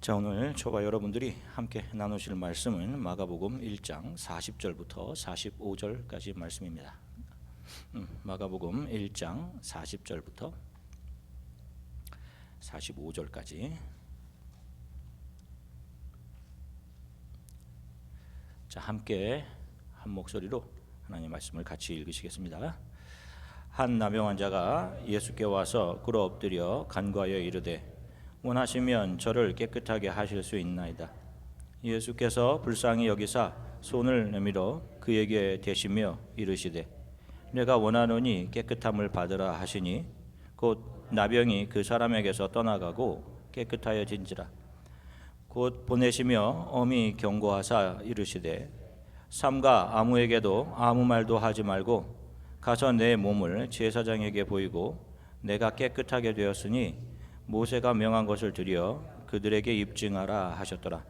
자, 오늘 저와 여러분들이 함께 나누실 말씀은 마가복음 1장 40절부터 45절까지 말씀입니다. 마가복음 1장 40절부터 45절까지. 자, 함께 한 목소리로 하나님 말씀을 같이 읽으시겠습니다. 한 나병 환자가 예수께 와서 꿇어 엎드려 간구하여 이르되 원하시면 저를 깨끗하게 하실 수 있나이다. 예수께서 불쌍히 여기사 손을 내밀어 그에게 대시며 이르시되 내가 원하노니 깨끗함을 받으라 하시니 곧 나병이 그 사람에게서 떠나가고 깨끗하여진지라. 곧 보내시며 엄히 경고하사 이르시되 삼가 아무에게도 아무 말도 하지 말고 가서 내 몸을 제사장에게 보이고 내가 깨끗하게 되었으니 모세가 명한 것을 드려 그들에게 입증하라 하셨더라.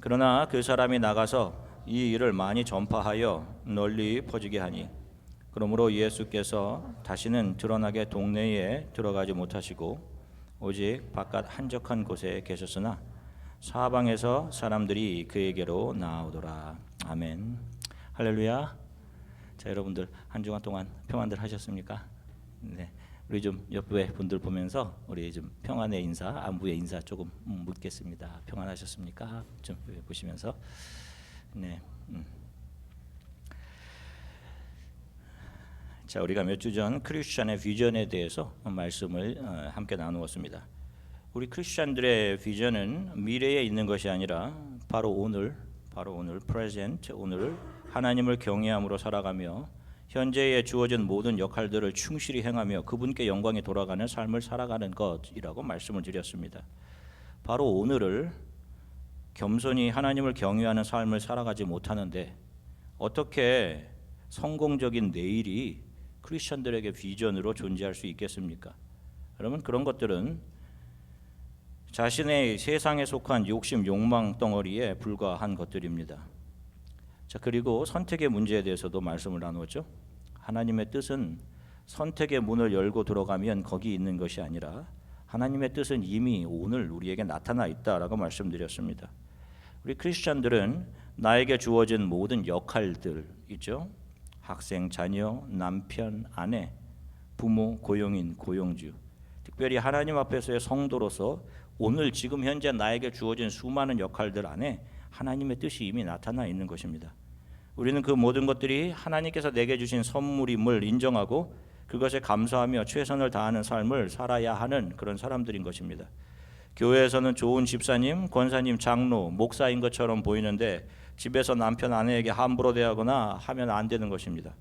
그러나 그 사람이 나가서 이 일을 많이 전파하여 널리 퍼지게 하니 그러므로 예수께서 다시는 드러나게 동네에 들어가지 못하시고 오직 바깥 한적한 곳에 계셨으나 사방에서 사람들이 그에게로 나오더라. 아멘. 할렐루야. 자, 여러분들 한 주간 동안 평안들 하셨습니까? 네. 우리 좀 옆에 분들 보면서 우리 좀 평안의 인사, 안부의 인사 조금 묻겠습니다. 평안하셨습니까? 좀 보시면서. 네. 자, 우리가 몇 주 전 크리스천의 비전에 대해서 말씀을 함께 나누었습니다. 우리 크리스천들의 비전은 미래에 있는 것이 아니라 바로 오늘, present, 오늘 하나님을 경외함으로 살아가며 현재에 주어진 모든 역할들을 충실히 행하며 그분께 영광이 돌아가는 삶을 살아가는 것이라고 말씀을 드렸습니다. 바로 오늘을 겸손히 하나님을 경외하는 삶을 살아가지 못하는데 어떻게 성공적인 내일이 크리스천들에게 비전으로 존재할 수 있겠습니까? 여러분, 그런 것들은 자신의 세상에 속한 욕심, 욕망 덩어리에 불과한 것들입니다. 자, 그리고 선택의 문제에 대해서도 말씀을 나누었죠. 하나님의 뜻은 선택의 문을 열고 들어가면 거기 있는 것이 아니라 하나님의 뜻은 이미 오늘 우리에게 나타나 있다라고 말씀드렸습니다. 우리 크리스천들은 나에게 주어진 모든 역할들 있죠. 학생, 자녀, 남편, 아내, 부모, 고용인, 고용주, 특별히 하나님 앞에서의 성도로서 오늘 지금 현재 나에게 주어진 수많은 역할들 안에 하나님의 뜻이 이미 나타나 있는 것입니다. 우리는 그 모든 것들이 하나님께서 내게 주신 선물임을 인정하고 그것에 감사하며 최선을 다하는 삶을 살아야 하는 그런 사람들인 것입니다. 교회에서는 좋은 집사님, 권사님, 장로, 목사인 것처럼 보이는데 집에서 남편, 아내에게 함부로 대하거나 하면 안 되는 것입니다.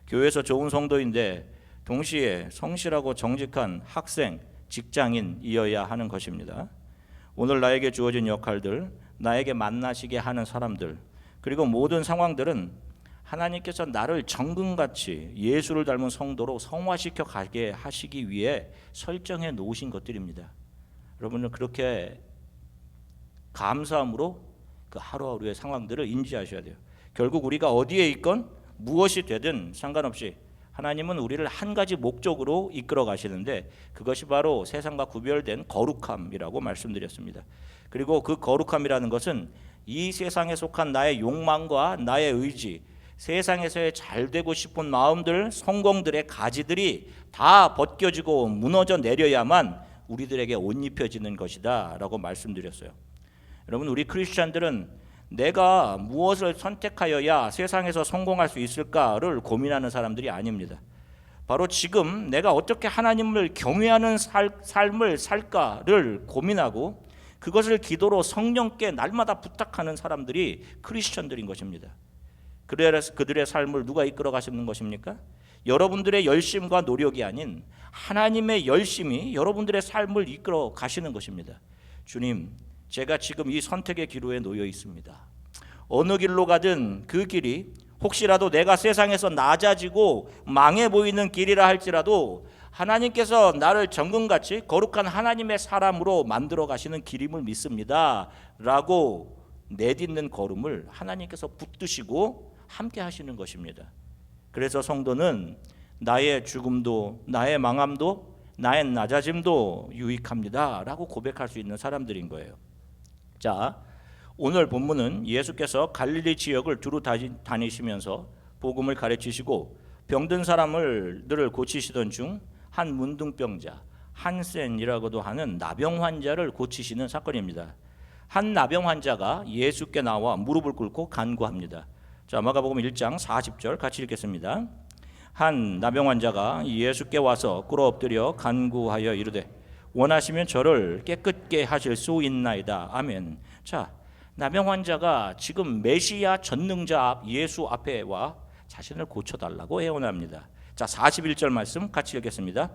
교회에서 좋은 성도인데 동시에 성실하고 정직한 학생, 직장인이어야 하는 것입니다. 오늘 나에게 주어진 역할들, 나에게 만나시게 하는 사람들, 그리고 모든 상황들은 하나님께서 나를 정금같이 예수를 닮은 성도로 성화시켜 가게 하시기 위해 설정해 놓으신 것들입니다. 여러분은 그렇게 감사함으로 그 하루하루의 상황들을 인지하셔야 돼요. 결국 우리가 어디에 있건 무엇이 되든 상관없이 하나님은 우리를 한 가지 목적으로 이끌어 가시는데 그것이 바로 세상과 구별된 거룩함이라고 말씀드렸습니다. 그리고 그 거룩함이라는 것은 이 세상에 속한 나의 욕망과 나의 의지, 세상에서의 잘되고 싶은 마음들, 성공들의 가지들이 다 벗겨지고 무너져 내려야만 우리들에게 옷 입혀지는 것이다 라고 말씀드렸어요. 여러분, 우리 크리스천들은 내가 무엇을 선택하여야 세상에서 성공할 수 있을까를 고민하는 사람들이 아닙니다. 바로 지금 내가 어떻게 하나님을 경외하는 삶을 살까를 고민하고 그것을 기도로 성령께 날마다 부탁하는 사람들이 크리스천들인 것입니다. 그래서 그들의 삶을 누가 이끌어 가시는 것입니까? 여러분들의 열심과 노력이 아닌 하나님의 열심이 여러분들의 삶을 이끌어 가시는 것입니다. 주님, 제가 지금 이 선택의 기로에 놓여 있습니다. 어느 길로 가든 그 길이 혹시라도 내가 세상에서 낮아지고 망해 보이는 길이라 할지라도 하나님께서 나를 정금같이 거룩한 하나님의 사람으로 만들어 가시는 길임을 믿습니다 라고 내딛는 걸음을 하나님께서 붙드시고 함께 하시는 것입니다. 그래서 성도는 나의 죽음도 나의 망함도 나의 낮아짐도 유익합니다 라고 고백할 수 있는 사람들인 거예요. 자, 오늘 본문은 예수께서 갈릴리 지역을 두루 다니시면서 복음을 가르치시고 병든 사람들을 고치시던 중 한 문둥병자 한센이라고도 하는 나병 환자를 고치시는 사건입니다. 한 나병 환자가 예수께 나와 무릎을 꿇고 간구합니다. 자, 마가복음 1장 40절 같이 읽겠습니다. 한 나병 환자가 예수께 와서 꿇어 엎드려 간구하여 이르되 원하시면 저를 깨끗게 하실 수 있나이다. 아멘. 자, 나병 환자가 지금 메시아 전능자 예수 앞에 와 자신을 고쳐달라고 애원합니다. 자, 41절 말씀 같이 읽겠습니다.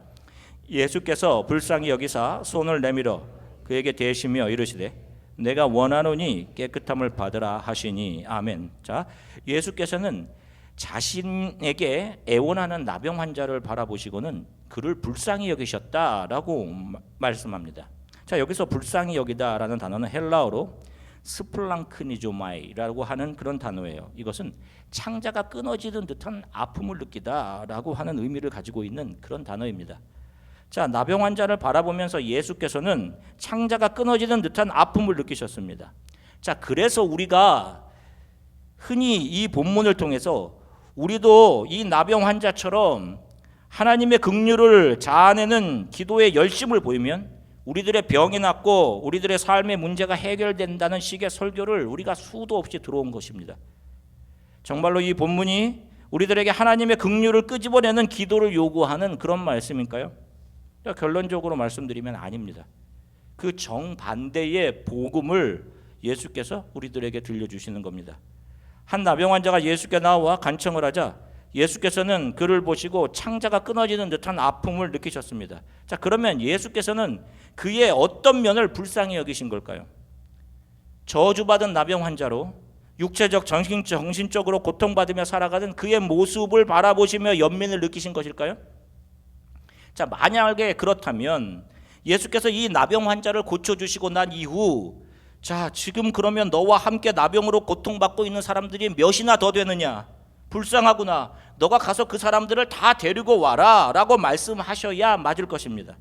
예수께서 불쌍히 여기사 손을 내밀어 그에게 대시며 이르시되 내가 원하노니 깨끗함을 받으라 하시니. 아멘. 자, 예수께서는 자신에게 애원하는 나병 환자를 바라보시고는 그를 불쌍히 여기셨다라고 말씀합니다. 자, 여기서 불쌍히 여기다라는 단어는 헬라어로 스플랑크니조마이라고 하는 그런 단어예요. 이것은 창자가 끊어지는 듯한 아픔을 느끼다라고 하는 의미를 가지고 있는 그런 단어입니다. 자, 나병 환자를 바라보면서 예수께서는 창자가 끊어지는 듯한 아픔을 느끼셨습니다. 자, 그래서 우리가 흔히 이 본문을 통해서 우리도 이 나병 환자처럼 하나님의 긍휼을 자아내는 기도의 열심을 보이면 우리들의 병이 낫고 우리들의 삶의 문제가 해결된다는 식의 설교를 우리가 수도 없이 들어온 것입니다. 정말로 이 본문이 우리들에게 하나님의 긍휼을 끄집어내는 기도를 요구하는 그런 말씀일까요? 결론적으로 말씀드리면 아닙니다. 그 정반대의 복음을 예수께서 우리들에게 들려주시는 겁니다. 한 나병 환자가 예수께 나와 간청을 하자 예수께서는 그를 보시고 창자가 끊어지는 듯한 아픔을 느끼셨습니다. 자, 그러면 예수께서는 그의 어떤 면을 불쌍히 여기신 걸까요? 저주받은 나병 환자로 육체적, 정신적으로 고통받으며 살아가는 그의 모습을 바라보시며 연민을 느끼신 것일까요? 자, 만약에 그렇다면 예수께서 이 나병 환자를 고쳐주시고 난 이후 자, 지금 그러면 너와 함께 나병으로 고통받고 있는 사람들이 몇이나 더 되느냐? 불쌍하구나. 너가 가서 그 사람들을 다 데리고 와라 라고 말씀하셔야 맞을 것입니다.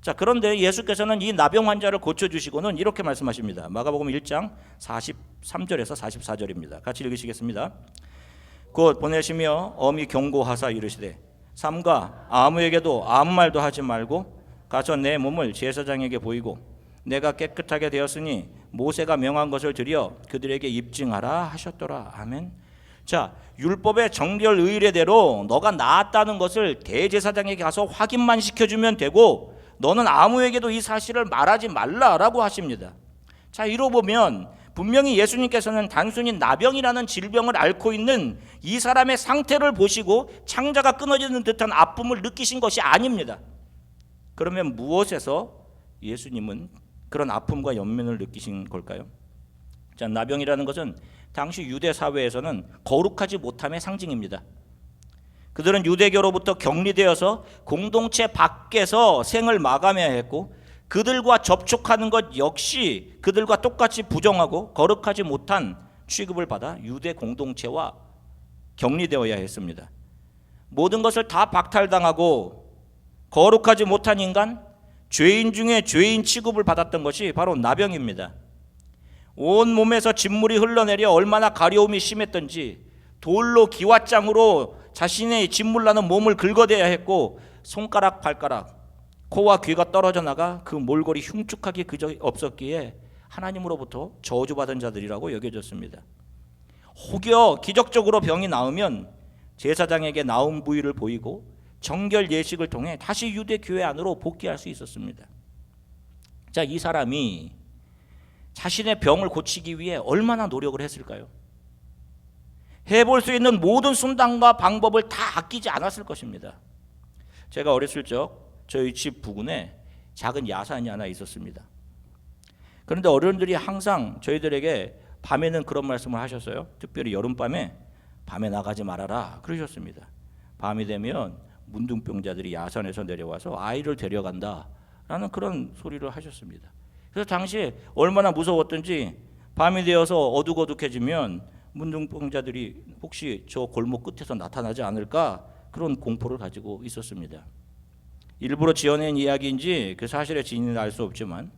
자, 그런데 예수께서는 이 나병 환자를 고쳐주시고는 이렇게 말씀하십니다. 마가복음 1장 43절에서 44절입니다. 같이 읽으시겠습니다. 곧 보내시며 엄히 경고하사 이르시되 삼가 아무에게도 아무 말도 하지 말고 가서 내 몸을 제사장에게 보이고 내가 깨끗하게 되었으니 모세가 명한 것을 드려 그들에게 입증하라 하셨더라. 아멘. 자, 율법의 정결 의례대로 너가 나았다는 것을 대제사장에게 가서 확인만 시켜주면 되고 너는 아무에게도 이 사실을 말하지 말라라고 하십니다. 자, 이러고 보면 분명히 예수님께서는 단순히 나병이라는 질병을 앓고 있는 이 사람의 상태를 보시고 창자가 끊어지는 듯한 아픔을 느끼신 것이 아닙니다. 그러면 무엇에서 예수님은 그런 아픔과 연민을 느끼신 걸까요? 자, 나병이라는 것은 당시 유대 사회에서는 거룩하지 못함의 상징입니다. 그들은 유대교로부터 격리되어서 공동체 밖에서 생을 마감해야 했고 그들과 접촉하는 것 역시 그들과 똑같이 부정하고 거룩하지 못한 취급을 받아 유대 공동체와 격리되어야 했습니다. 모든 것을 다 박탈당하고 거룩하지 못한 인간, 죄인 중에 죄인 취급을 받았던 것이 바로 나병입니다. 온 몸에서 진물이 흘러내려 얼마나 가려움이 심했던지 돌로 기왓장으로 자신의 진물 나는 몸을 긁어대야 했고 손가락, 발가락, 코와 귀가 떨어져 나가 그 몰골이 흉측하게 그저 없었기에 하나님으로부터 저주받은 자들이라고 여겨졌습니다. 혹여 기적적으로 병이 나으면 제사장에게 나은 부위를 보이고 정결 예식을 통해 다시 유대 교회 안으로 복귀할 수 있었습니다. 자, 이 사람이 자신의 병을 고치기 위해 얼마나 노력을 했을까요? 해볼 수 있는 모든 수단과 방법을 다 아끼지 않았을 것입니다. 제가 어렸을 적 저희 집 부근에 작은 야산이 하나 있었습니다. 그런데 어른들이 항상 저희들에게 밤에는 그런 말씀을 하셨어요. 특별히 여름밤에 밤에 나가지 말아라 그러셨습니다. 밤이 되면 문둥병자들이 야산에서 내려와서 아이를 데려간다 라는 그런 소리를 하셨습니다. 그래서 당시에 얼마나 무서웠던지 밤이 되어서 어둑어둑해지면 문둥병자들이 혹시 저 골목 끝에서 나타나지 않을까 그런 공포를 가지고 있었습니다. 일부러 지어낸 이야기인지 그 사실의 진위는 알 수 없지만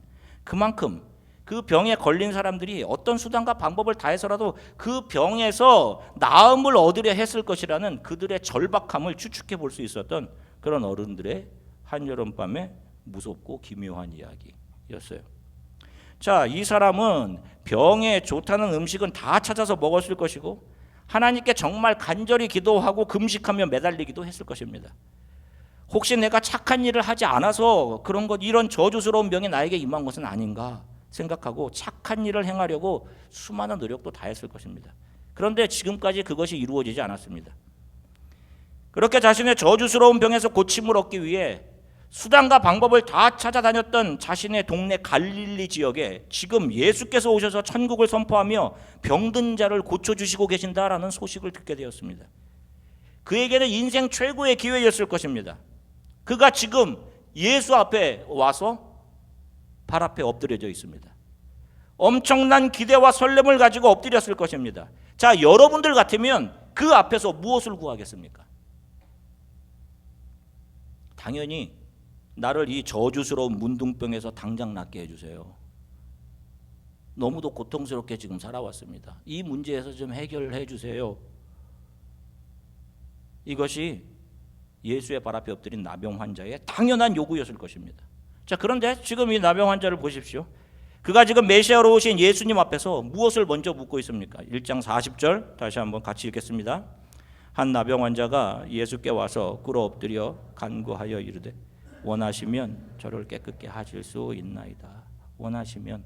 그만큼 그 병에 걸린 사람들이 어떤 수단과 방법을 다해서라도 그 병에서 나음을 얻으려 했을 것이라는 그들의 절박함을 추측해 볼 수 있었던 그런 어른들의 한여름밤의 무섭고 기묘한 이야기였어요. 자, 이 사람은 병에 좋다는 음식은 다 찾아서 먹었을 것이고 하나님께 정말 간절히 기도하고 금식하며 매달리기도 했을 것입니다. 혹시 내가 착한 일을 하지 않아서 그런 것, 이런 저주스러운 병이 나에게 임한 것은 아닌가 생각하고 착한 일을 행하려고 수많은 노력도 다했을 것입니다. 그런데 지금까지 그것이 이루어지지 않았습니다. 그렇게 자신의 저주스러운 병에서 고침을 얻기 위해 수단과 방법을 다 찾아다녔던 자신의 동네 갈릴리 지역에 지금 예수께서 오셔서 천국을 선포하며 병든 자를 고쳐주시고 계신다라는 소식을 듣게 되었습니다. 그에게는 인생 최고의 기회였을 것입니다. 그가 지금 예수 앞에 와서 발 앞에 엎드려져 있습니다. 엄청난 기대와 설렘을 가지고 엎드렸을 것입니다. 자, 여러분들 같으면 그 앞에서 무엇을 구하겠습니까? 당연히 나를 이 저주스러운 문둥병에서 당장 낫게 해주세요. 너무도 고통스럽게 지금 살아왔습니다. 이 문제에서 좀 해결해 주세요. 이것이 예수의 발 앞에 엎드린 나병 환자의 당연한 요구였을 것입니다. 자, 그런데 지금 이 나병 환자를 보십시오. 그가 지금 메시아로 오신 예수님 앞에서 무엇을 먼저 묻고 있습니까? 1장 40절 다시 한번 같이 읽겠습니다. 한 나병 환자가 예수께 와서 꿇어 엎드려 간구하여 이르되 원하시면 저를 깨끗게 하실 수 있나이다. 원하시면,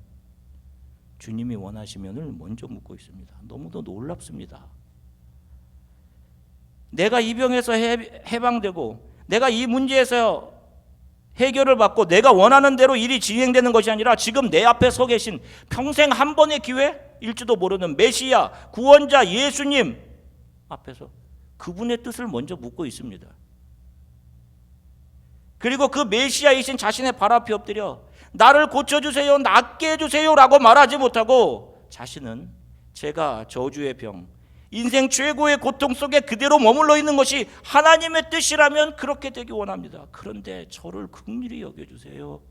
주님이 원하시면을 먼저 묻고 있습니다. 너무도 놀랍습니다. 내가 이 병에서 해방되고 내가 이 문제에서 해결을 받고 내가 원하는 대로 일이 진행되는 것이 아니라 지금 내 앞에 서 계신 평생 한 번의 기회일지도 모르는 메시아, 구원자 예수님 앞에서 그분의 뜻을 먼저 묻고 있습니다. 그리고 그 메시아이신 자신의 발 앞에 엎드려 나를 고쳐주세요, 낫게 해주세요 라고 말하지 못하고 자신은 제가 저주의 병, 인생 최고의 고통 속에 그대로 머물러 있는 것이 하나님의 뜻이라면 그렇게 되기 원합니다. 그런데 저를 긍휼히 여겨주세요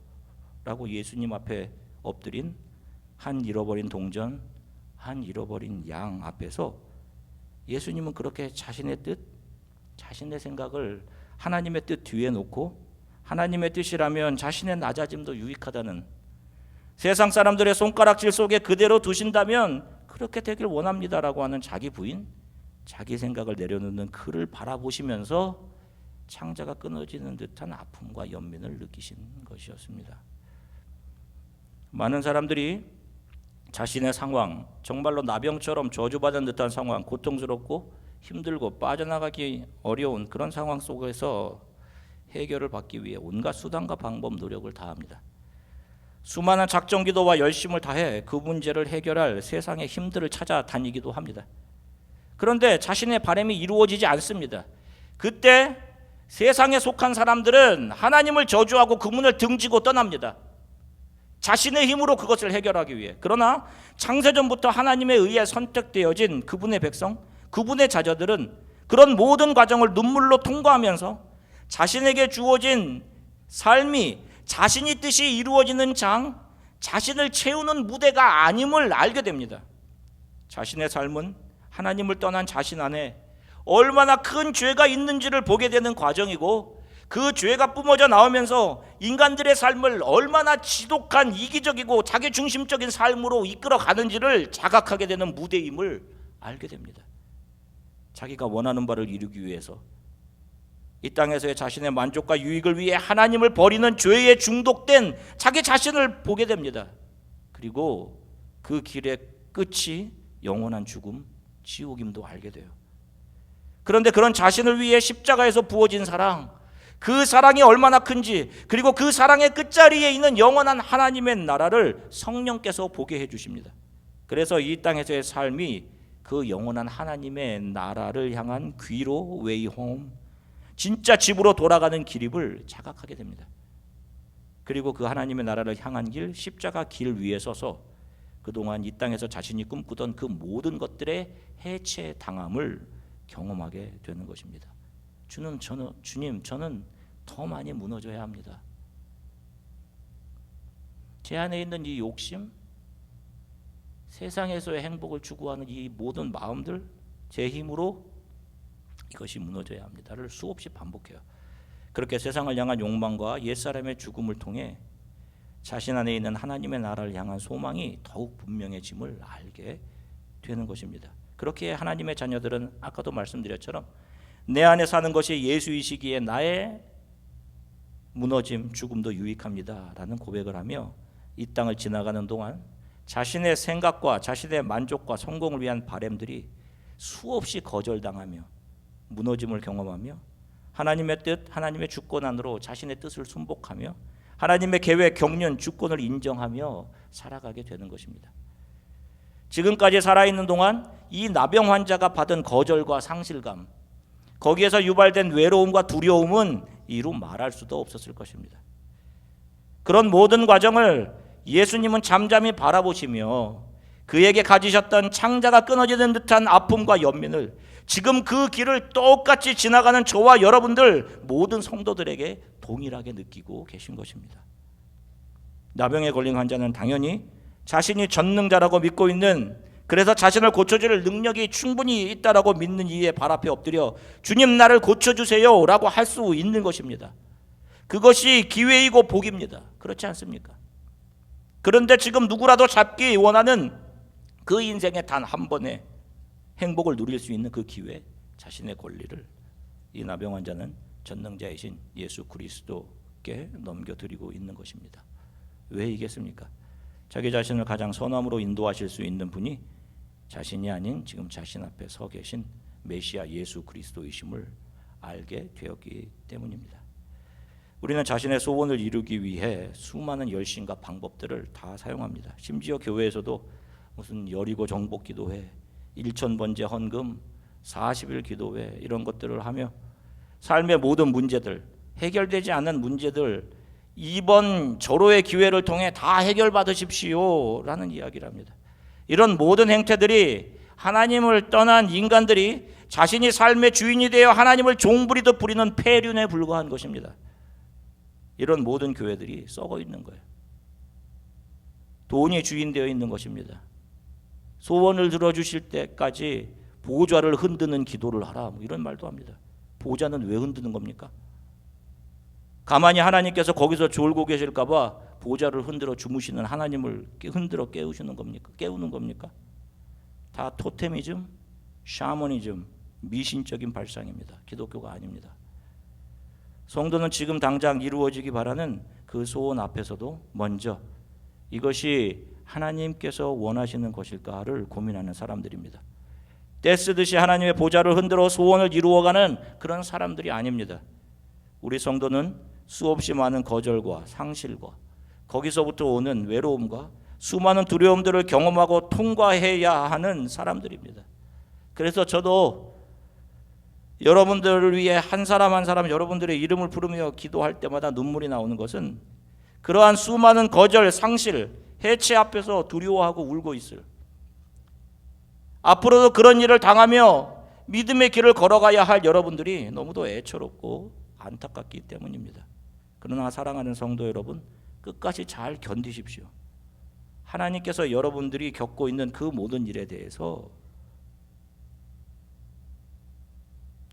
라고 예수님 앞에 엎드린 한 잃어버린 동전, 한 잃어버린 양 앞에서 예수님은 그렇게 자신의 뜻, 자신의 생각을 하나님의 뜻 뒤에 놓고 하나님의 뜻이라면 자신의 낮아짐도 유익하다는, 세상 사람들의 손가락질 속에 그대로 두신다면 그렇게 되길 원합니다라고 하는 자기 부인, 자기 생각을 내려놓는 그를 바라보시면서 창자가 끊어지는 듯한 아픔과 연민을 느끼신 것이었습니다. 많은 사람들이 자신의 상황, 정말로 나병처럼 저주받은 듯한 상황, 고통스럽고 힘들고 빠져나가기 어려운 그런 상황 속에서 해결을 받기 위해 온갖 수단과 방법, 노력을 다합니다. 수많은 작정 기도와 열심을 다해 그 문제를 해결할 세상의 힘들을 찾아다니기도 합니다. 그런데 자신의 바람이 이루어지지 않습니다. 그때 세상에 속한 사람들은 하나님을 저주하고 그분을 등지고 떠납니다. 자신의 힘으로 그것을 해결하기 위해. 그러나 창세전부터 하나님에 의해 선택되어진 그분의 백성, 그분의 자녀들은 그런 모든 과정을 눈물로 통과하면서 자신에게 주어진 삶이 자신이 뜻이 이루어지는 장, 자신을 채우는 무대가 아님을 알게 됩니다. 자신의 삶은 하나님을 떠난 자신 안에 얼마나 큰 죄가 있는지를 보게 되는 과정이고, 그 죄가 뿜어져 나오면서 인간들의 삶을 얼마나 지독한 이기적이고 자기중심적인 삶으로 이끌어가는지를 자각하게 되는 무대임을 알게 됩니다. 자기가 원하는 바를 이루기 위해서 이 땅에서의 자신의 만족과 유익을 위해 하나님을 버리는 죄에 중독된 자기 자신을 보게 됩니다. 그리고 그 길의 끝이 영원한 죽음, 지옥임도 알게 돼요. 그런데 그런 자신을 위해 십자가에서 부어진 사랑, 그 사랑이 얼마나 큰지, 그리고 그 사랑의 끝자리에 있는 영원한 하나님의 나라를 성령께서 보게 해주십니다. 그래서 이 땅에서의 삶이 그 영원한 하나님의 나라를 향한 귀로 웨이 홈, 진짜 집으로 돌아가는 길임을 자각하게 됩니다. 그리고 그 하나님의 나라를 향한 길, 십자가 길 위에 서서 그동안 이 땅에서 자신이 꿈꾸던 그 모든 것들의 해체당함을 경험하게 되는 것입니다. 주님, 저는 더 많이 무너져야 합니다. 제 안에 있는 이 욕심, 세상에서의 행복을 추구하는 이 모든 마음들, 제 힘으로 이것이 무너져야 합니다를 수없이 반복해요. 그렇게 세상을 향한 욕망과 옛사람의 죽음을 통해 자신 안에 있는 하나님의 나라를 향한 소망이 더욱 분명해짐을 알게 되는 것입니다. 그렇게 하나님의 자녀들은 아까도 말씀드렸처럼 내 안에 사는 것이 예수이시기에 나의 무너짐, 죽음도 유익합니다 라는 고백을 하며 이 땅을 지나가는 동안 자신의 생각과 자신의 만족과 성공을 위한 바램들이 수없이 거절당하며 무너짐을 경험하며 하나님의 뜻, 하나님의 주권 안으로 자신의 뜻을 순복하며 하나님의 계획, 경륜, 주권을 인정하며 살아가게 되는 것입니다. 지금까지 살아있는 동안 이 나병 환자가 받은 거절과 상실감, 거기에서 유발된 외로움과 두려움은 이루 말할 수도 없었을 것입니다. 그런 모든 과정을 예수님은 잠잠히 바라보시며 그에게 가지셨던 창자가 끊어지는 듯한 아픔과 연민을 지금 그 길을 똑같이 지나가는 저와 여러분들 모든 성도들에게 동일하게 느끼고 계신 것입니다. 나병에 걸린 환자는 당연히 자신이 전능자라고 믿고 있는, 그래서 자신을 고쳐줄 능력이 충분히 있다라고 믿는 이의 발 앞에 엎드려 주님 나를 고쳐주세요 라고 할 수 있는 것입니다. 그것이 기회이고 복입니다. 그렇지 않습니까? 그런데 지금 누구라도 잡기 원하는 그 인생의 단 한 번의 행복을 누릴 수 있는 그 기회, 자신의 권리를 이 나병 환자는 전능자이신 예수 그리스도께 넘겨드리고 있는 것입니다. 왜 이겠습니까? 자기 자신을 가장 선함으로 인도하실 수 있는 분이 자신이 아닌 지금 자신 앞에 서 계신 메시아 예수 그리스도이심을 알게 되었기 때문입니다. 우리는 자신의 소원을 이루기 위해 수많은 열심과 방법들을 다 사용합니다. 심지어 교회에서도 무슨 여리고 정복 기도회, 1000번째 헌금, 40일 기도회 이런 것들을 하며 삶의 모든 문제들, 해결되지 않은 문제들 이번 절호의 기회를 통해 다 해결받으십시오 라는 이야기를 합니다. 이런 모든 행태들이 하나님을 떠난 인간들이 자신이 삶의 주인이 되어 하나님을 종부리듯 부리는 폐륜에 불과한 것입니다. 이런 모든 교회들이 썩어 있는 거예요. 돈이 주인 되어 있는 것입니다. 소원을 들어주실 때까지 보좌를 흔드는 기도를 하라, 뭐 이런 말도 합니다. 보좌는 왜 흔드는 겁니까? 가만히 하나님께서 거기서 졸고 계실까 봐 보좌를 흔들어 주무시는 하나님을 흔들어 깨우시는 겁니까? 깨우는 겁니까? 다 토테미즘, 샤머니즘, 미신적인 발상입니다. 기독교가 아닙니다. 성도는 지금 당장 이루어지기 바라는 그 소원 앞에서도 먼저 이것이 하나님께서 원하시는 것일까를 고민하는 사람들입니다. 떼쓰듯이 하나님의 보좌를 흔들어 소원을 이루어가는 그런 사람들이 아닙니다. 우리 성도는 수없이 많은 거절과 상실과 거기서부터 오는 외로움과 수많은 두려움들을 경험하고 통과해야 하는 사람들입니다. 그래서 저도 여러분들을 위해 한 사람 한 사람 여러분들의 이름을 부르며 기도할 때마다 눈물이 나오는 것은 그러한 수많은 거절, 상실, 해체 앞에서 두려워하고 울고 있을, 앞으로도 그런 일을 당하며 믿음의 길을 걸어가야 할 여러분들이 너무도 애처롭고 안타깝기 때문입니다. 그러나 사랑하는 성도 여러분, 끝까지 잘 견디십시오. 하나님께서 여러분들이 겪고 있는 그 모든 일에 대해서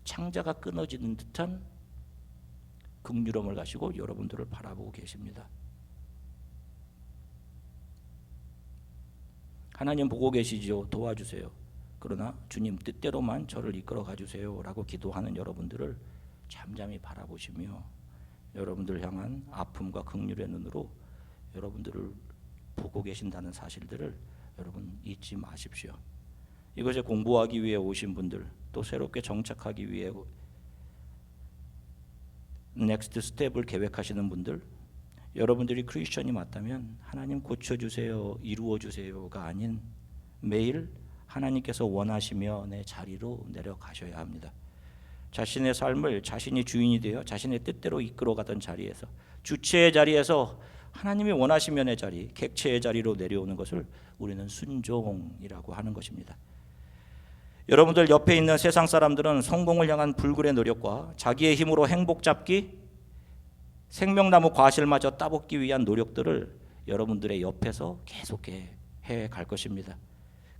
창자가 끊어지는 듯한 긍휼함을 가지고 여러분들을 바라보고 계십니다. 하나님 보고 계시지요. 도와주세요. 그러나 주님 뜻대로만 저를 이끌어 가주세요 라고 기도하는 여러분들을 잠잠히 바라보시며 여러분들 향한 아픔과 긍휼의 눈으로 여러분들을 보고 계신다는 사실들을 여러분 잊지 마십시오. 이것에 공부하기 위해 오신 분들, 또 새롭게 정착하기 위해 넥스트 스텝을 계획하시는 분들, 여러분들이 크리스천이 맞다면 하나님 고쳐주세요, 이루어주세요가 아닌 매일 하나님께서 원하시며 내 자리로 내려가셔야 합니다. 자신의 삶을 자신이 주인이 되어 자신의 뜻대로 이끌어가던 자리에서, 주체의 자리에서 하나님이 원하시면의 자리, 객체의 자리로 내려오는 것을 우리는 순종이라고 하는 것입니다. 여러분들 옆에 있는 세상 사람들은 성공을 향한 불굴의 노력과 자기의 힘으로 행복 잡기, 생명나무 과실마저 따먹기 위한 노력들을 여러분들의 옆에서 계속해 해 갈 것입니다.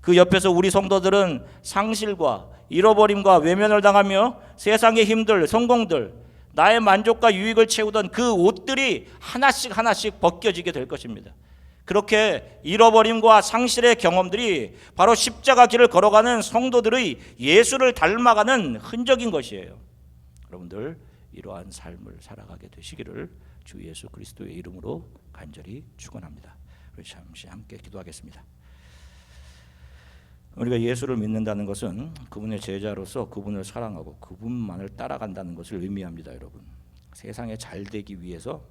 그 옆에서 우리 성도들은 상실과 잃어버림과 외면을 당하며 세상의 힘들, 성공들, 나의 만족과 유익을 채우던 그 옷들이 하나씩 하나씩 벗겨지게 될 것입니다. 그렇게 잃어버림과 상실의 경험들이 바로 십자가 길을 걸어가는 성도들의 예수를 닮아가는 흔적인 것이에요. 여러분들 이러한 삶을 살아가게 되시기를 주 예수 그리스도의 이름으로 간절히 축원합니다. 우리 잠시 함께 기도하겠습니다. 우리가 예수를 믿는다는 것은 그분의 제자로서 그분을 사랑하고 그분만을 따라간다는 것을 의미합니다. 여러분, 세상에 잘되기 위해서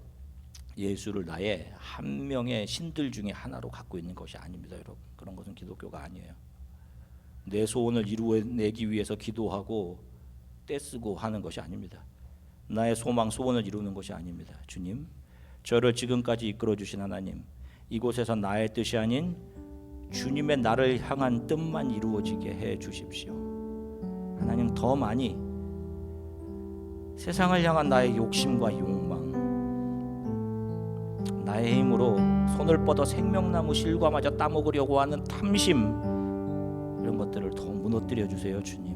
예수를 나의 한 명의 신들 중에 하나로 갖고 있는 것이 아닙니다. 여러분, 그런 것은 기독교가 아니에요. 내 소원을 이루어내기 위해서 기도하고 떼쓰고 하는 것이 아닙니다. 나의 소망, 소원을 이루는 것이 아닙니다. 주님, 저를 지금까지 이끌어주신 하나님, 이곳에서 나의 뜻이 아닌 주님의 나를 향한 뜻만 이루어지게 해 주십시오. 하나님, 더 많이 세상을 향한 나의 욕심과 욕망, 나의 힘으로 손을 뻗어 생명나무 실과마저 따먹으려고 하는 탐심, 이런 것들을 더 무너뜨려 주세요. 주님,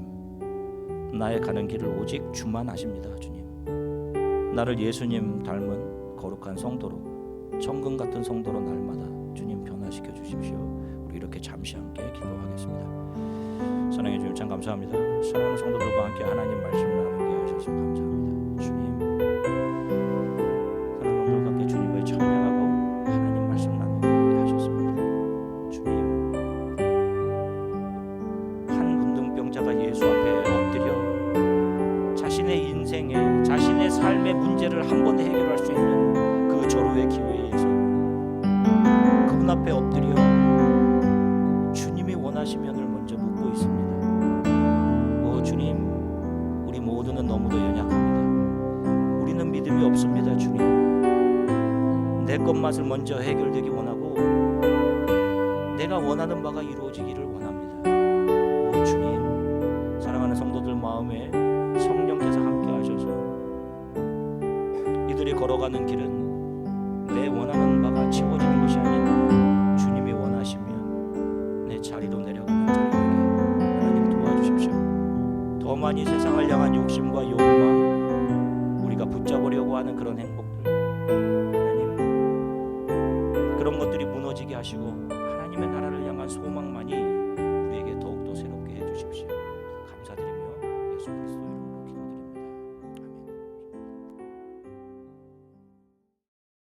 나의 가는 길을 오직 주만 아십니다. 주님, 나를 예수님 닮은 거룩한 성도로, 천금 같은 성도로 날마다 주님 변화시켜 주십시오. 우리 이렇게 잠시 함께 기도하겠습니다. 사랑해 주님, 참 감사합니다. 사랑하는 성도들과 함께 하나님 말씀을 나누게 하셔서 감사합니다. 주님, 사랑하는 성도들과 함께 주님을 찬양하고 하나님 말씀 나누게 하셨습니다. 주님, 한 문둥병자가 예수 앞에 엎드려 자신의 인생에, 자신의 삶의 문제를 한 번에 해결할 수 있는 그 절호의 기회에서 그분 앞에 엎드려 주님이 원하시면을 먼저 묻고 있습니다. 오 주님, 우리 모두는 너무도 연약합니다. 우리는 믿음이 없습니다. 주님, 내 것맛을 먼저 해결되기 원하고 내가 원하는 바가 이루어지기를 원합니다. 오 주님, 사랑하는 성도들 마음에 성령께서 함께 하셔서 이들이 걸어가는 길은 내 원하는 바가 채워지는 것이 아닌 주님이 원하시면 내 자리로 내려가는 자리에게 하나님 도와주십시오. 더 많이 세상을 향한 욕심과 욕망, 우리가 붙잡으려고 하는 그런 행복들, 하나님, 그런 것들이 무너지게 하시고 하나님의 나라를 향한 소망만이